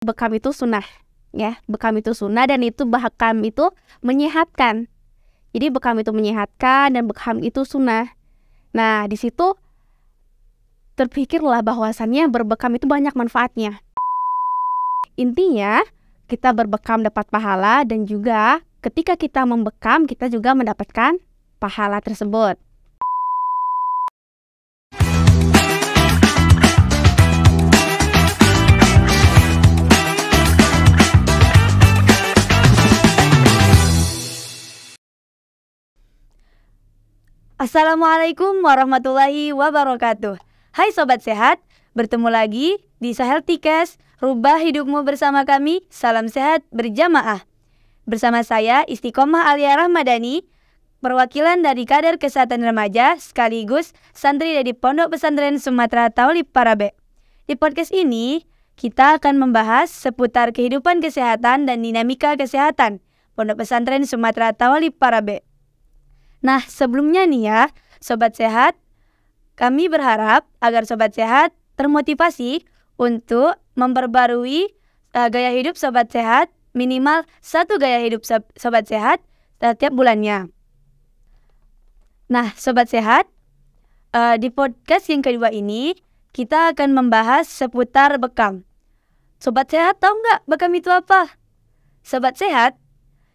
bekam itu sunnah, ya. Bekam itu sunnah dan bekam itu menyehatkan. Jadi bekam itu menyehatkan dan bekam itu sunnah. Nah, di situ terpikirlah bahwasannya berbekam itu banyak manfaatnya. Intinya, kita berbekam dapat pahala dan juga ketika kita membekam, kita juga mendapatkan pahala tersebut. Assalamualaikum warahmatullahi wabarakatuh. Hai Sobat Sehat, bertemu lagi di Saheltikes, rubah hidupmu bersama kami, salam sehat berjamaah. Bersama saya Istiqomah Alia Rahmadani, perwakilan dari Kader Kesehatan Remaja sekaligus santri dari Pondok Pesantren Sumatera Taulib Parabe. Di podcast ini, kita akan membahas seputar kehidupan kesehatan dan dinamika kesehatan Pondok Pesantren Sumatera Taulib Parabe. Nah, sebelumnya nih ya, Sobat Sehat, kami berharap agar Sobat Sehat termotivasi untuk memperbarui gaya hidup Sobat Sehat, minimal 1 gaya hidup Sobat Sehat setiap bulannya. Nah, Sobat Sehat, di podcast yang kedua ini, kita akan membahas seputar bekam. Sobat Sehat tahu nggak bekam itu apa? Sobat Sehat,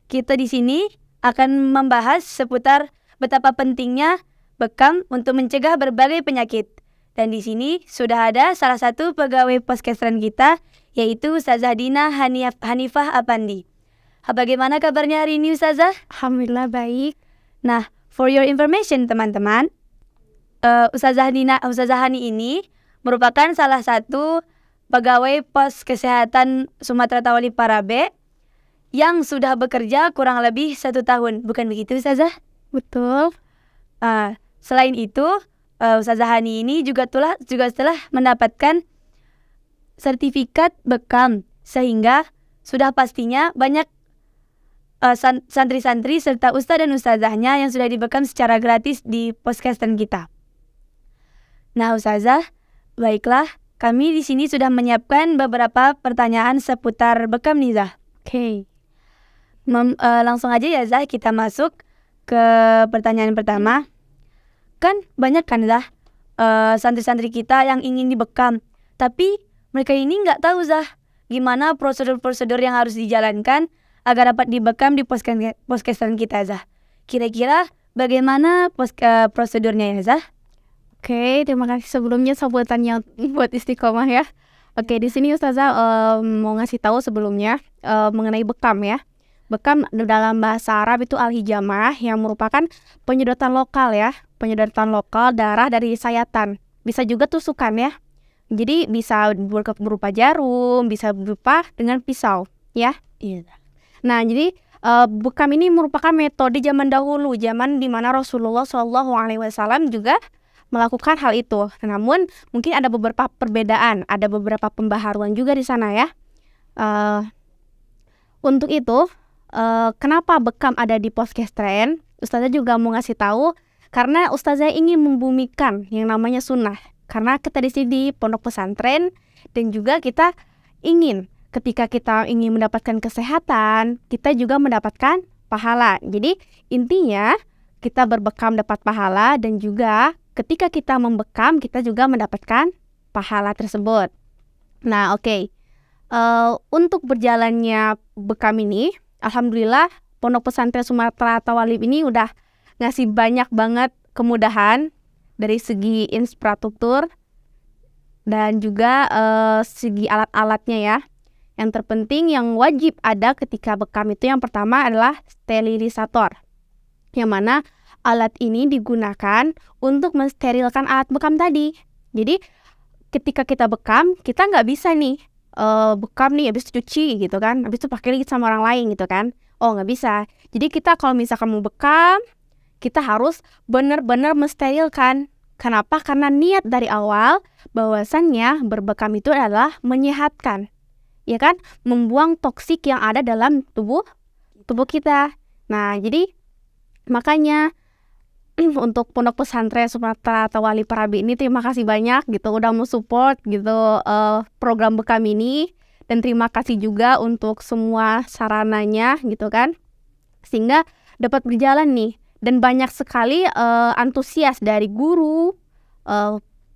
kita di sini akan membahas seputar betapa pentingnya bekam untuk mencegah berbagai penyakit. Dan di sini sudah ada salah satu pegawai poskesren kita, yaitu Ustazah Dina Hanifah Apandi. Bagaimana kabarnya hari ini, Ustazah? Alhamdulillah baik. Nah, for your information teman-teman, Ustazah Hani ini merupakan salah satu pegawai pos kesehatan Sumatera Taulib Parabe yang sudah bekerja kurang lebih 1 tahun, bukan begitu Ustazah? Betul. Selain itu, Ustazah Hani ini juga telah mendapatkan sertifikat bekam, sehingga sudah pastinya banyak santri-santri serta ustaz dan ustazahnya yang sudah dibekam secara gratis di poskesren kita. Nah Ustazah, baiklah, kami di sini sudah menyiapkan beberapa pertanyaan seputar bekam nih Zah. Oke. Langsung aja ya Zah, kita masuk ke pertanyaan pertama. Kan banyak kan Zah santri-santri kita yang ingin dibekam, tapi mereka ini nggak tahu Zah gimana prosedur-prosedur yang harus dijalankan agar dapat dibekam di poskesren kita Zah. Kira-kira bagaimana prosedurnya ya Zah? Oke, terima kasih sebelumnya sambutannya buat Istiqomah ya. Oke, di sini Ustazah mau ngasih tahu sebelumnya mengenai bekam ya. Bekam dalam bahasa Arab itu al-hijamah, yang merupakan penyedotan lokal ya. Penyedotan lokal darah dari sayatan. Bisa juga tusukan ya. Jadi bisa berupa jarum, bisa berupa dengan pisau ya. Iya. Nah, jadi bekam ini merupakan metode zaman dahulu, zaman di mana Rasulullah SAW juga melakukan hal itu. Namun mungkin ada beberapa perbedaan, ada beberapa pembaharuan juga di sana ya. Untuk itu, kenapa bekam ada di poskesren? Ustazah juga mau ngasih tahu karena Ustazah ingin membumikan yang namanya sunnah. Karena kita di sini di pondok pesantren dan juga kita ingin ketika kita ingin mendapatkan kesehatan, kita juga mendapatkan pahala. Jadi intinya kita berbekam dapat pahala dan juga ketika kita membekam kita juga mendapatkan pahala tersebut. Nah, oke. Untuk berjalannya bekam ini, alhamdulillah Pondok Pesantren Sumatera Taulib ini udah ngasih banyak banget kemudahan dari segi infrastruktur dan juga segi alat-alatnya ya. Yang terpenting yang wajib ada ketika bekam itu yang pertama adalah sterilisator, yang mana alat ini digunakan untuk mensterilkan alat bekam tadi. Jadi ketika kita bekam, kita nggak bisa nih bekam nih habis cuci gitu kan, habis itu pakai lagi sama orang lain gitu kan. Oh, nggak bisa. Jadi kita kalau misalkan mau bekam, kita harus benar-benar mensterilkan. Kenapa? Karena niat dari awal bahwasannya berbekam itu adalah menyehatkan, ya kan, membuang toksik yang ada dalam tubuh kita. Nah, jadi makanya untuk Pondok Pesantren Sumatera Taulib Parabe ini terima kasih banyak gitu udah mau support gitu program bekam ini. dan terima kasih juga untuk semua sarananya gitu kan, sehingga dapat berjalan nih. Dan banyak sekali antusias dari guru,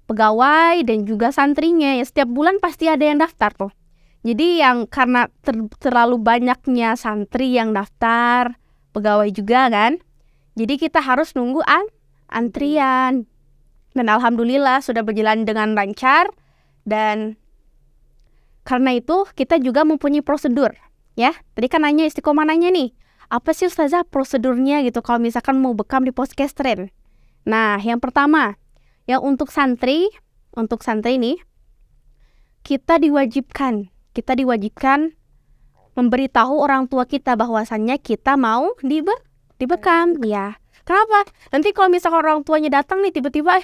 pegawai dan juga santrinya ya. Setiap bulan pasti ada yang daftar tuh. Jadi yang karena terlalu banyaknya santri yang daftar, pegawai juga kan, jadi kita harus nunggu antrian. Dan alhamdulillah sudah berjalan dengan lancar. Dan karena itu kita juga mempunyai prosedur ya. Tadi kan nanya Istiqomah nanya nih, apa sih Ustazah prosedurnya gitu kalau misalkan mau bekam di Poskestren. Nah, yang pertama, yang untuk santri nih, kita diwajibkan memberitahu orang tua kita bahwasannya kita mau dibekam ya. Kenapa? Nanti kalau misalkan orang tuanya datang nih tiba-tiba,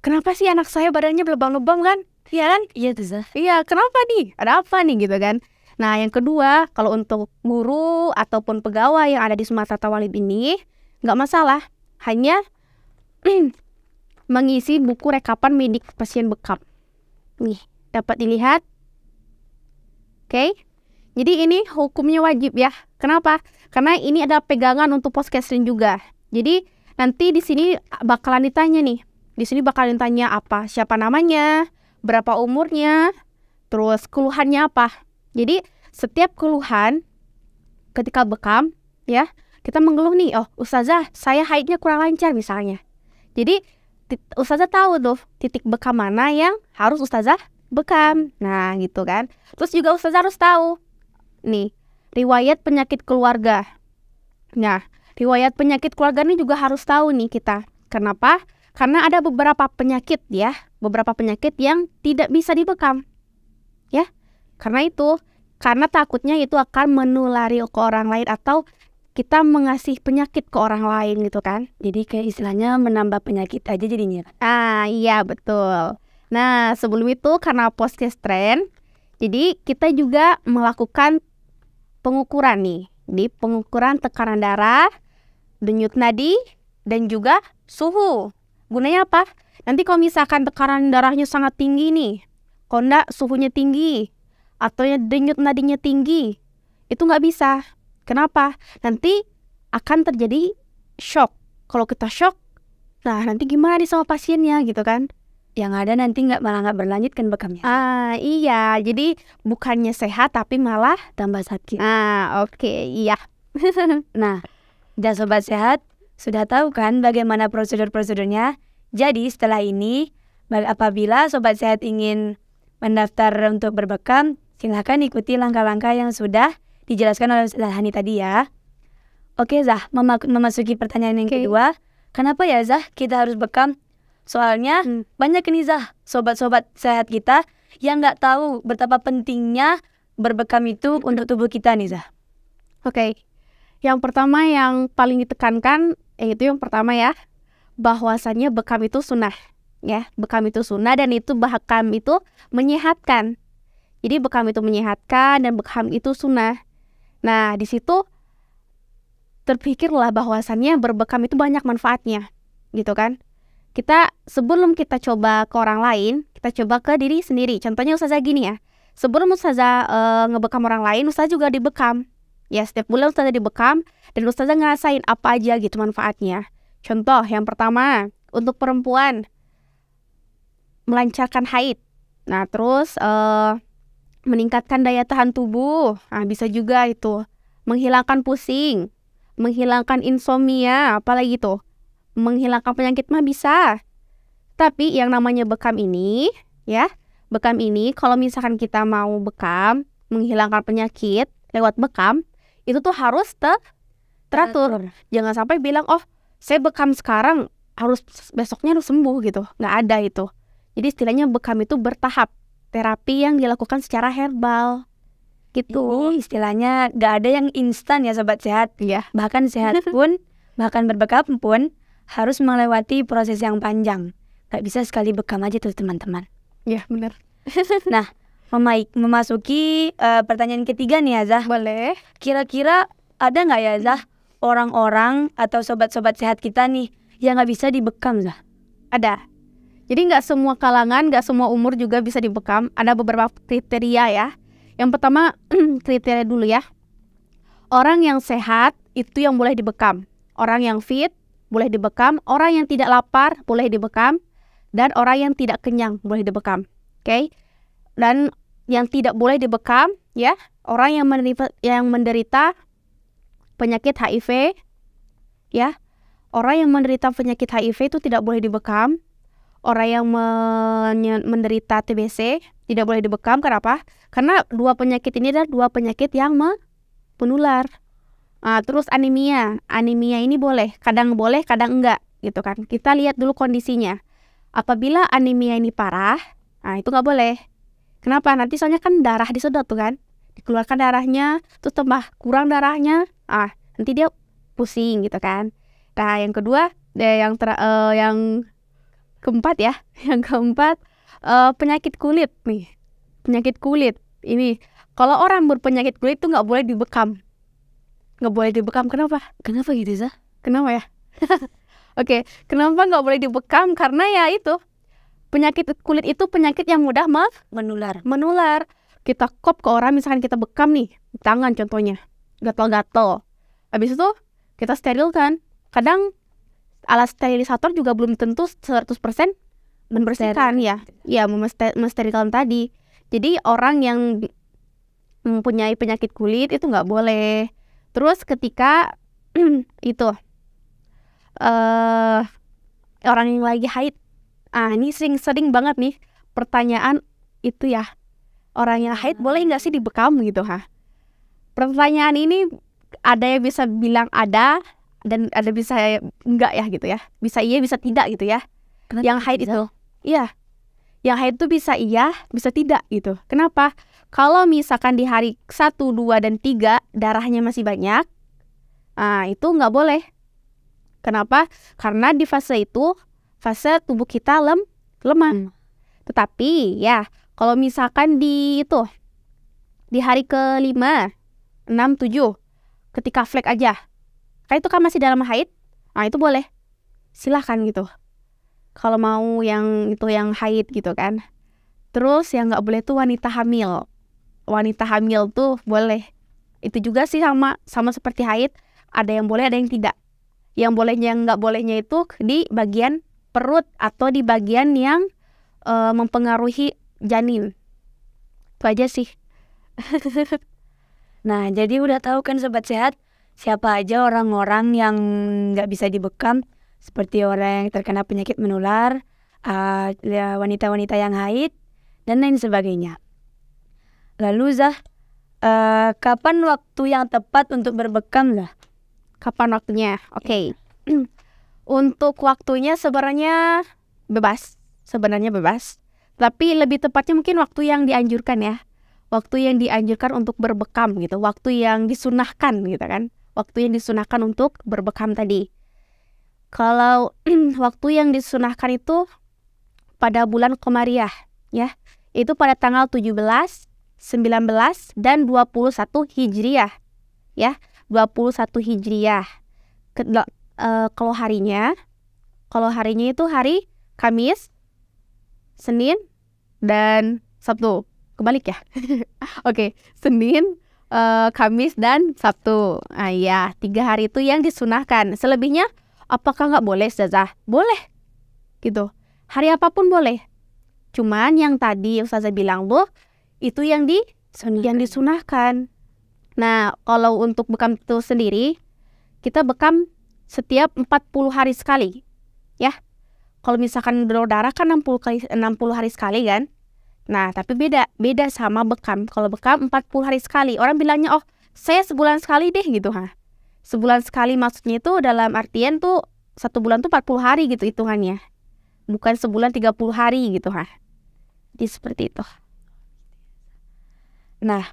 kenapa sih anak saya badannya lebam-lebam kan? Iya kan? Iya tuh Zah. Iya, kenapa nih? Ada apa nih gitu kan? Nah, yang kedua, kalau untuk guru ataupun pegawai yang ada di Sumatera Tawalib ini, nggak masalah. Hanya mengisi buku rekapan medik pasien bekam. Nih, dapat dilihat. Oke? Jadi ini hukumnya wajib ya. Kenapa? Karena ini adalah pegangan untuk Poskestren juga. Jadi nanti di sini bakalan ditanya nih. Di sini bakalan ditanya apa? Siapa namanya? Berapa umurnya? Terus keluhannya apa? Jadi setiap keluhan ketika bekam ya, kita mengeluh nih, oh Ustazah saya haidnya kurang lancar misalnya. Jadi Ustazah tahu tuh titik bekam mana yang harus Ustazah bekam. Nah gitu kan. Terus juga Ustazah harus tahu nih riwayat penyakit keluarga. Nah riwayat penyakit keluarga ini juga harus tahu nih kita. Kenapa? Karena ada beberapa penyakit ya, beberapa penyakit yang tidak bisa dibekam ya. Karena takutnya itu akan menulari ke orang lain atau kita mengasih penyakit ke orang lain gitu kan. Jadi kayak istilahnya menambah penyakit aja jadinya. Iya betul. Nah sebelum itu karena Poskestren, jadi kita juga melakukan pengukuran nih. Di pengukuran tekanan darah, denyut nadi, dan juga suhu. Gunanya apa? Nanti kalau misalkan tekanan darahnya sangat tinggi nih, kondak suhunya tinggi, atau denyut nadinya tinggi, itu nggak bisa. Kenapa? Nanti akan terjadi shock. Kalau kita shock, nah nanti gimana nih sama pasiennya gitu kan? Yang ada nanti malah nggak berlanjut kan bekamnya. Iya, jadi bukannya sehat tapi malah Tambah sakit. Oke, iya. Nah, dan Sobat Sehat sudah tahu kan bagaimana prosedur-prosedurnya. Jadi setelah ini, apabila Sobat Sehat ingin mendaftar untuk berbekam, silahkan ikuti langkah-langkah yang sudah dijelaskan oleh Ustazah Hani tadi ya. Oke Zah, memasuki pertanyaan yang kedua. Kenapa ya Zah kita harus bekam? Soalnya banyak nih Zah, sobat-sobat sehat kita yang nggak tahu betapa pentingnya berbekam itu untuk tubuh kita nih Zah. Oke. Yang pertama yang paling ditekankan itu yang pertama ya, bahwasannya bekam itu sunnah ya. Bekam itu sunnah dan itu bekam itu menyehatkan. Jadi bekam itu menyehatkan dan bekam itu sunnah. Nah di situ terpikirlah bahwasannya berbekam itu banyak manfaatnya gitu kan. Sebelum kita coba ke orang lain, kita coba ke diri sendiri. Contohnya Ustazah gini ya, sebelum Ustazah ngebekam orang lain, Ustazah juga dibekam. Ya setiap bulan Ustazah dibekam dan Ustazah ngerasain apa aja gitu manfaatnya. Contoh yang pertama, untuk perempuan melancarkan haid. Nah terus meningkatkan daya tahan tubuh. Nah bisa juga itu menghilangkan pusing, menghilangkan insomnia, apalagi tuh menghilangkan penyakit mah bisa. Tapi yang namanya bekam ini ya, bekam ini kalau misalkan kita mau bekam menghilangkan penyakit lewat bekam, itu tuh harus teratur. Jangan sampai bilang, oh saya bekam sekarang, besoknya harus sembuh gitu. Nggak ada itu. Jadi istilahnya bekam itu bertahap, terapi yang dilakukan secara herbal gitu. Istilahnya nggak ada yang instan ya Sobat Sehat. Iya. Bahkan sehat pun, bahkan berbekam pun harus melewati proses yang panjang. Gak bisa sekali bekam aja tuh teman-teman. Iya benar. Nah, memasuki pertanyaan ketiga nih ya Zah. Boleh. Kira-kira ada nggak ya Zah orang-orang atau sobat-sobat sehat kita nih yang nggak bisa dibekam Zah? Ada. Jadi nggak semua kalangan, nggak semua umur juga bisa dibekam. Ada beberapa kriteria ya. Yang pertama kriteria dulu ya. Orang yang sehat itu yang boleh dibekam. Orang yang fit boleh dibekam. Orang yang tidak lapar boleh dibekam. Dan orang yang tidak kenyang boleh dibekam. Oke? Dan yang tidak boleh dibekam ya, orang yang menderita penyakit HIV ya. Orang yang menderita penyakit HIV itu tidak boleh dibekam. Orang yang menderita TBC tidak boleh dibekam. Kenapa? Karena dua penyakit ini adalah dua penyakit yang penular. Terus anemia ini boleh, kadang enggak gitu kan. Kita lihat dulu kondisinya. Apabila anemia ini parah, itu nggak boleh. Kenapa? Nanti soalnya kan darah disedot tuh kan, dikeluarkan darahnya, terus tambah kurang darahnya, nanti dia pusing gitu kan. Nah yang kedua, yang keempat ya, penyakit kulit nih. Penyakit kulit ini, kalau orang berpenyakit kulit itu nggak boleh dibekam. Nggak boleh dibekam, kenapa? Kenapa gitu, Zah? Kenapa ya? Oke, kenapa nggak boleh dibekam? Karena ya itu, penyakit kulit itu penyakit yang mudah menular. Kita kop ke orang, misalkan kita bekam nih, di tangan contohnya, gatal-gatal. Habis itu kita sterilkan. Kadang alat sterilisator juga belum tentu 100% membersihkan ya. Ya, mensterilkan tadi. Jadi orang yang mempunyai penyakit kulit itu nggak boleh. Terus ketika itu orang yang lagi haid, ini sering banget nih pertanyaan itu ya, orang yang haid boleh nggak sih dibekam gitu Pertanyaan ini ada yang bisa bilang ada dan ada bisa enggak ya gitu ya, bisa iya bisa tidak gitu ya. Kenapa yang haid itu iya, yang haid itu bisa iya bisa tidak gitu. Kenapa? Kalau misalkan di hari 1, 2, dan 3 darahnya masih banyak, itu nggak boleh. Kenapa? Karena di fase itu, fase tubuh kita lemah. Tetapi ya, kalau misalkan di hari ke-5, 6, 7, ketika flek aja, kan itu kan masih dalam haid, itu boleh. Silahkan gitu. Kalau mau yang haid gitu kan. Terus yang nggak boleh tuh wanita hamil. Wanita hamil tuh boleh. Itu juga sih sama seperti haid. Ada yang boleh, ada yang tidak. Yang bolehnya, yang nggak bolehnya itu di bagian perut atau di bagian yang mempengaruhi janin. Itu aja sih. Nah, jadi udah tahu kan Sobat Sehat, siapa aja orang-orang yang nggak bisa dibekam, seperti orang yang terkena penyakit menular, wanita-wanita yang haid, dan lain sebagainya. Lalu Zah, kapan waktu yang tepat untuk berbekam lah? Kapan waktunya? Oke. Untuk waktunya sebenarnya bebas. Tapi lebih tepatnya mungkin waktu yang dianjurkan ya. Waktu yang dianjurkan untuk berbekam gitu. Waktu yang disunahkan gitu kan. Waktu yang disunahkan untuk berbekam tadi. Kalau waktu yang disunahkan itu pada bulan Qamariah ya. Itu pada tanggal 17, 19, dan 21 Hijriah ya. 21 Hijriah. Kalau harinya itu hari Kamis, Senin, dan Sabtu. Kebalik ya. Oke, Senin, Kamis, dan Sabtu. Ya, 3 hari itu yang disunahkan. Selebihnya apakah nggak boleh, Ustazah? Boleh gitu. Hari apapun boleh. Cuman yang tadi Ustazah bilang tuh itu yang disunahkan. Nah, kalau untuk bekam itu sendiri, kita bekam setiap 40 hari sekali ya. Kalau misalkan donor darah kan 60 hari sekali kan. Nah, tapi beda sama bekam. Kalau bekam 40 hari sekali. Orang bilangnya, oh saya sebulan sekali deh gitu Sebulan sekali maksudnya itu dalam artian tuh 1 bulan tuh 40 hari gitu hitungannya. Bukan sebulan 30 hari gitu Jadi seperti itu. Nah,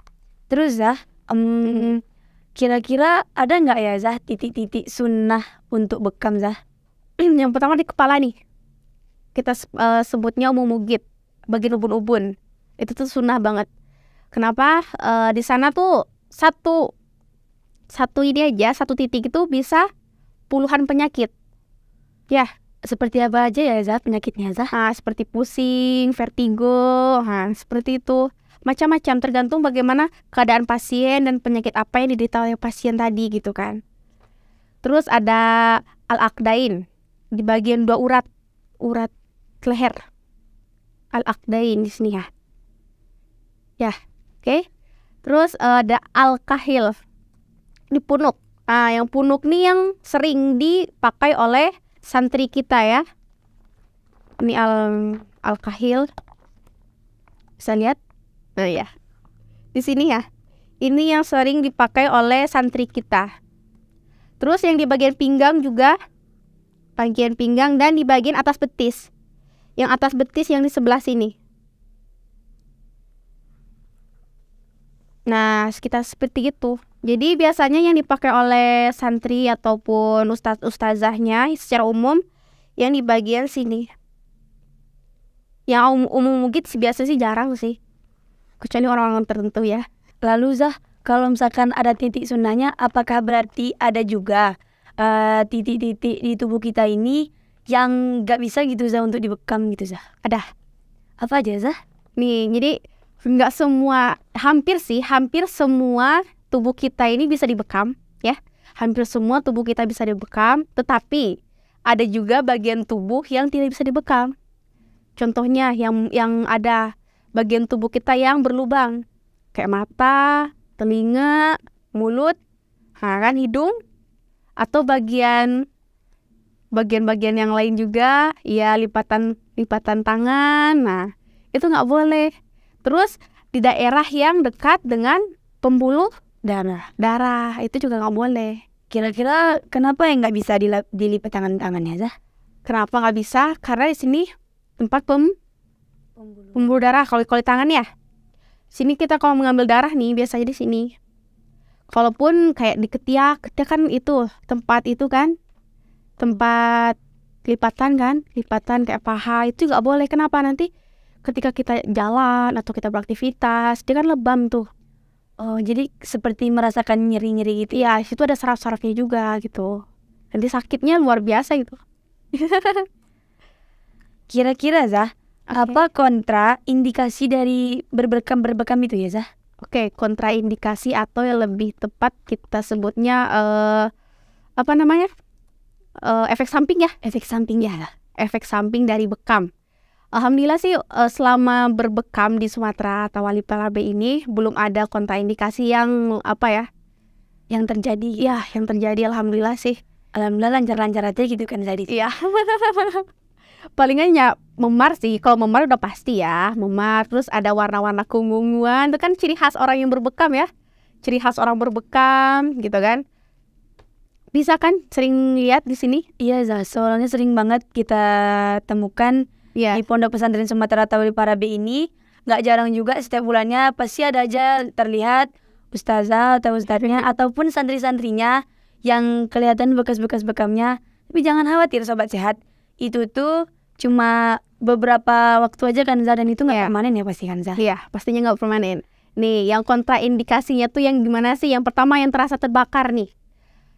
terus Zah, kira-kira ada nggak ya Zah titik-titik sunnah untuk bekam Zah? Yang pertama di kepala nih. Kita sebutnya mugit, bagian ubun-ubun. Itu tuh sunnah banget. Kenapa? Di sana tuh satu titik itu bisa puluhan penyakit. Ya, seperti apa aja ya Zah penyakitnya Zah? Seperti pusing, vertigo, seperti itu. macam-macam tergantung bagaimana keadaan pasien dan penyakit apa yang diderita oleh pasien tadi gitu kan. Terus ada al-aqdain di bagian 2 urat leher. Al-aqdain di sini ya. Ya, oke. Terus ada al-kahil di punuk. Nah, yang punuk nih yang sering dipakai oleh santri kita ya. Ini al-kahil. Bisa lihat? Nah ya. Di sini ya. Ini yang sering dipakai oleh santri kita. Terus yang di bagian pinggang juga, bagian pinggang dan di bagian atas betis. Yang atas betis yang di sebelah sini. Nah, sekitar seperti itu. Jadi biasanya yang dipakai oleh santri ataupun ustazahnya secara umum yang di bagian sini. Yang umum mungkin biasa sih jarang sih. Kecuali orang-orang tertentu ya. Lalu Zah, kalau misalkan ada titik sunnahnya, apakah berarti ada juga titik-titik di tubuh kita ini yang gak bisa gitu Zah untuk dibekam gitu Zah? Ada. Apa aja Zah? Nih, jadi nggak semua, hampir semua tubuh kita ini bisa dibekam ya. Hampir semua tubuh kita bisa dibekam, tetapi ada juga bagian tubuh yang tidak bisa dibekam. Contohnya yang ada bagian tubuh kita yang berlubang, kayak mata, telinga, mulut, kan hidung, atau bagian yang lain juga, ya lipatan tangan. Nah, itu nggak boleh. Terus di daerah yang dekat dengan pembuluh darah itu juga nggak boleh. Kira-kira kenapa yang nggak bisa dilipat tangannya Zah? Kenapa nggak bisa? Karena di sini tempat pembuluh darah. Kalau di tangan ya, sini kita kalau mengambil darah nih biasanya di sini. Kalaupun kayak di ketiak kan itu tempat lipatan kayak paha itu nggak boleh. Kenapa? Nanti ketika kita jalan atau kita beraktivitas, dia kan lebam tuh. Oh, jadi seperti merasakan nyeri-nyeri gitu. Iya, situ ada saraf-sarafnya juga gitu. Nanti sakitnya luar biasa gitu. Kira-kira Zah, apa kontraindikasi dari berbekam itu ya Zah? Oke, kontraindikasi atau yang lebih tepat kita sebutnya efek samping ya. Efek samping ya. Efek samping dari bekam. Alhamdulillah sih selama berbekam di Sumatera atau Wali Palabe ini belum ada kontraindikasi yang yang terjadi. Ya, yang terjadi alhamdulillah sih. Alhamdulillah lancar-lancar aja gitu kan tadi. Iya. Palingan ya memar sih. Kalau memar udah pasti ya, memar. Terus ada warna-warna keunguan. Itu kan ciri khas orang yang berbekam ya. Ciri khas orang berbekam gitu kan. Bisa kan sering lihat di sini? Iya Zah, soalnya sering banget kita temukan di Pondok Pesantren Sumatera Wali Palabe ini. Gak jarang juga setiap bulannya pasti ada aja terlihat ustazah atau ustadznya ataupun santri-santrinya yang kelihatan bekas-bekas bekamnya. Tapi jangan khawatir Sobat Sehat, itu tuh cuma beberapa waktu aja kan Zah, dan itu gak permanen ya pasti kan Zah? Iya, pastinya gak permanen. Nih, yang kontraindikasinya tuh yang gimana sih? Yang pertama yang terasa terbakar nih.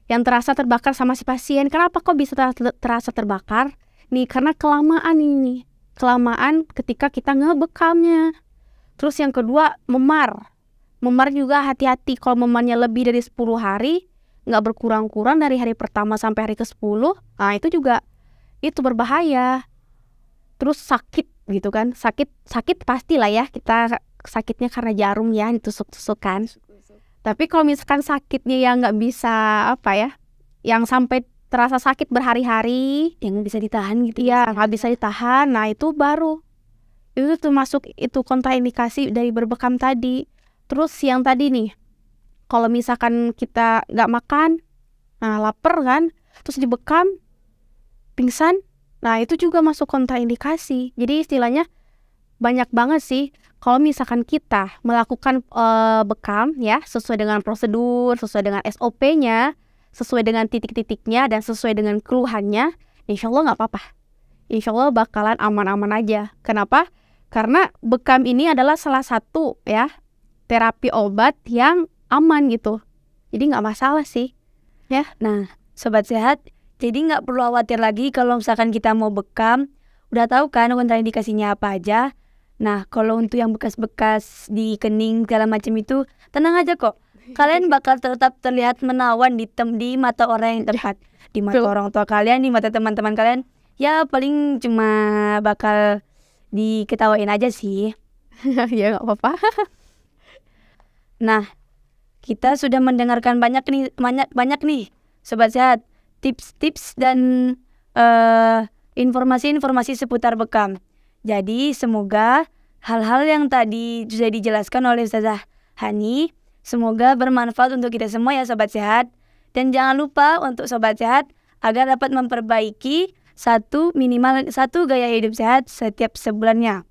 Yang terasa terbakar sama si pasien. Kenapa kok bisa terasa terbakar? Nih, karena kelamaan ini. Kelamaan ketika kita ngebekamnya. Terus yang kedua, memar. Memar juga hati-hati. Kalau memarnya lebih dari 10 hari, nggak berkurang-kurang dari hari pertama sampai hari ke-10, nah itu juga itu berbahaya. Terus sakit gitu kan. Sakit pastilah ya. Kita sakitnya karena jarum ya, ditusuk-tusuk kan. Tapi kalau misalkan sakitnya yang nggak bisa yang sampai terasa sakit berhari-hari, yang bisa ditahan gitu ya, nggak bisa ditahan. Nah itu baru itu termasuk itu kontraindikasi dari berbekam tadi. Terus yang tadi nih, kalau misalkan kita nggak makan, nah lapar kan, terus dibekam, pingsan, nah itu juga masuk kontraindikasi. Jadi istilahnya banyak banget sih. Kalau misalkan kita melakukan bekam ya sesuai dengan prosedur, sesuai dengan SOP-nya, sesuai dengan titik-titiknya dan sesuai dengan keluhannya, insya Allah nggak apa-apa. Insya Allah bakalan aman-aman aja. Kenapa? Karena bekam ini adalah salah satu ya terapi obat yang aman gitu. Jadi nggak masalah sih. Ya. Nah, Sobat Sehat, jadi nggak perlu khawatir lagi kalau misalkan kita mau bekam. Udah tahu kan kontraindikasinya apa aja. Nah, kalau untuk yang bekas-bekas di kening segala macam itu, tenang aja kok. Kalian bakal tetap terlihat menawan di mata orang yang tepat, di mata Betul. orang tua kalian, di mata teman-teman kalian. Ya paling cuma bakal diketawain aja sih. Ya nggak apa-apa. Nah, kita sudah mendengarkan banyak nih, Sobat Sehat, tips-tips dan informasi-informasi seputar bekam. Jadi semoga hal-hal yang tadi sudah dijelaskan oleh Ustazah Hani semoga bermanfaat untuk kita semua ya Sobat Sehat. Dan jangan lupa untuk Sobat Sehat agar dapat memperbaiki minimal satu gaya hidup sehat setiap sebulannya.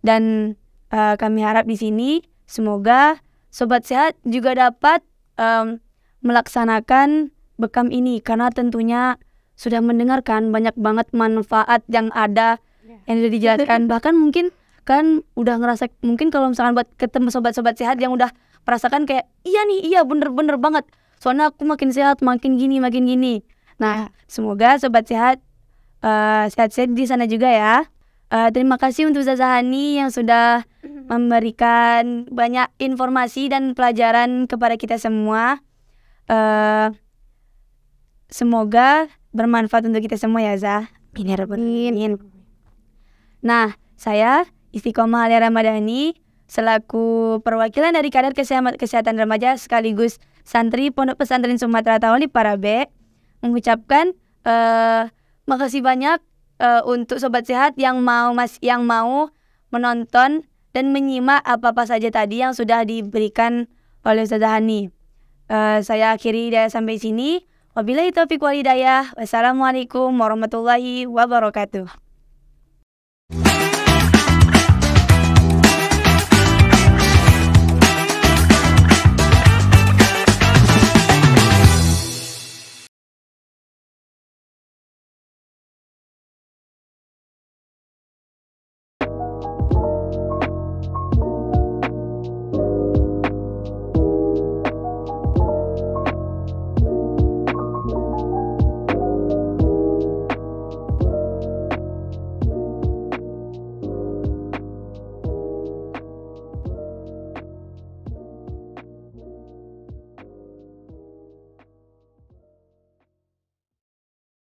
Dan kami harap di sini semoga Sobat Sehat juga dapat melaksanakan bekam ini karena tentunya sudah mendengarkan banyak banget manfaat yang ada yang sudah dijelaskan. Bahkan mungkin kan udah ngerasa, mungkin kalau misalkan buat ketemu sobat-sobat sehat yang udah merasakan kayak iya bener-bener banget, soalnya aku makin sehat, makin gini. Nah, semoga sobat sehat sehat-sehat di sana juga ya. Terima kasih untuk Ustazah Hani yang sudah memberikan banyak informasi dan pelajaran kepada kita semua. Semoga bermanfaat untuk kita semua ya Zah. Amin. Nah, saya Istiqomah Alia Ramadhani selaku perwakilan dari Kader Kesehatan Remaja sekaligus santri Pondok Pesantren Sumatera Tawali Parabe mengucapkan makasih banyak untuk Sobat Sehat yang mau menonton dan menyimak apa-apa saja tadi yang sudah diberikan oleh Ustazah Hani. Saya akhiri sampai sini. Wabillahi taufiq wal hidayah. Wassalamualaikum warahmatullahi wabarakatuh.